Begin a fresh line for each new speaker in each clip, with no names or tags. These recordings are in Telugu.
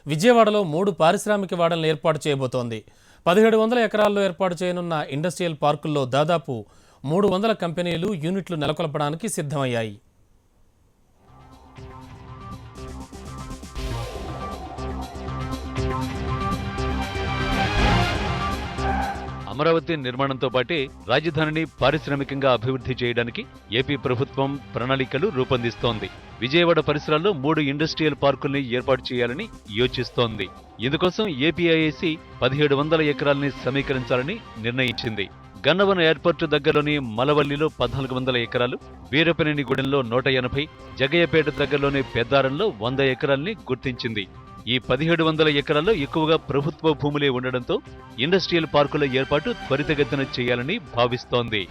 విజయవాడలో 3 పారిశ్రామిక వాడలను ఏర్పాటు చేయబోతోంది. 1700 ఎకరాల్లో ఏర్పాటు చేయనున్న ఇండస్ట్రియల్ పార్కుల్లో దాదాపు 300 కంపెనీలు, యూనిట్లు నెలకొల్పడానికి సిద్ధమయ్యాయి.
అమరావతి నిర్మాణంతో పాటే రాజధానిని పారిశ్రామికంగా అభివృద్ధి చేయడానికి ఏపీ ప్రభుత్వం ప్రణాళికలు రూపొందిస్తోంది. విజయవాడ పరిసరాల్లో 3 ఇండస్ట్రియల్ పార్కుల్ని ఏర్పాటు చేయాలని యోచిస్తోంది. ఇందుకోసం ఏపీఐఐసి 1700 ఎకరాల్ని సమీకరించాలని నిర్ణయించింది. గన్నవరం ఎయిర్పోర్టు దగ్గరలోని మలవల్లిలో 1400 ఎకరాలు, వీరపనేనిగూడెంలో 180, జగయ్యపేట దగ్గరలోని పెద్దారంలో 100 ఎకరాల్ని గుర్తించింది. ఈ 1700 ఎకరాల్లో ఎక్కువగా ప్రభుత్వ భూములే ఉండడంతో ఇండస్ట్రియల్ పార్కుల ఏర్పాటు త్వరితగతిన చేయాలని భావిస్తోంది.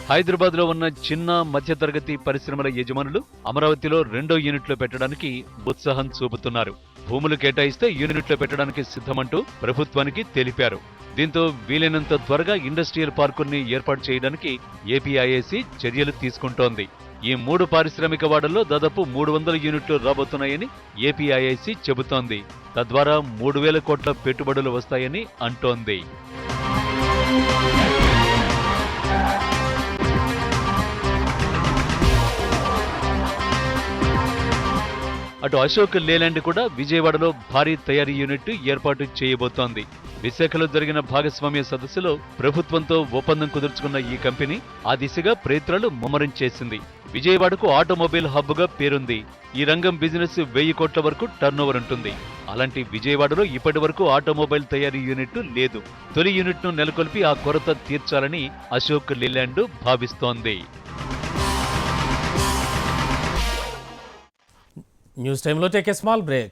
హైదరాబాద్లో ఉన్న చిన్న మధ్యతరగతి పరిశ్రమల యజమానులు అమరావతిలో 2వ యూనిట్లో పెట్టడానికి ఉత్సాహం చూపుతున్నారు. భూములు కేటాయిస్తే యూనిట్లో పెట్టడానికి సిద్ధమంటూ ప్రభుత్వానికి తెలిపారు. దీంతో వీలైనంత త్వరగా ఇండస్ట్రియల్ పార్కుల్ని ఏర్పాటు చేయడానికి ఏపీఐఐసి చర్యలు తీసుకుంటోంది. ఈ 3 పారిశ్రామిక వాడల్లో దాదాపు 300 యూనిట్లు రాబోతున్నాయని ఏపీఐఐసి చెబుతోంది. తద్వారా 3000 కోట్ల పెట్టుబడులు వస్తాయని అంటోంది. అటు అశోక్ లేలాండ్ కూడా విజయవాడలో భారీ తయారీ యూనిట్ ఏర్పాటు చేయబోతోంది. విశాఖలో జరిగిన భాగస్వామ్య సదస్సులో ప్రభుత్వంతో ఒప్పందం కుదుర్చుకున్న ఈ కంపెనీ ఆ దిశగా ప్రయత్నాలు ముమ్మరం చేసింది. విజయవాడకు ఆటోమొబైల్ హబ్గా పేరుంది. ఈ రంగం బిజినెస్ 1000 కోట్ల వరకు టర్నోవర్ ఉంటుంది. అలాంటి విజయవాడలో ఇప్పటి వరకు ఆటోమొబైల్ తయారీ న్యూట్ లేదు. తొలి యూనిట్ను నెలకొల్పి ఆ కొరత తీర్చాలని అశోక్ లేలాండ్ భావిస్తోంది.
న్యూస్ టైంలో టేక్ ఏ స్మాల్ బ్రేక్.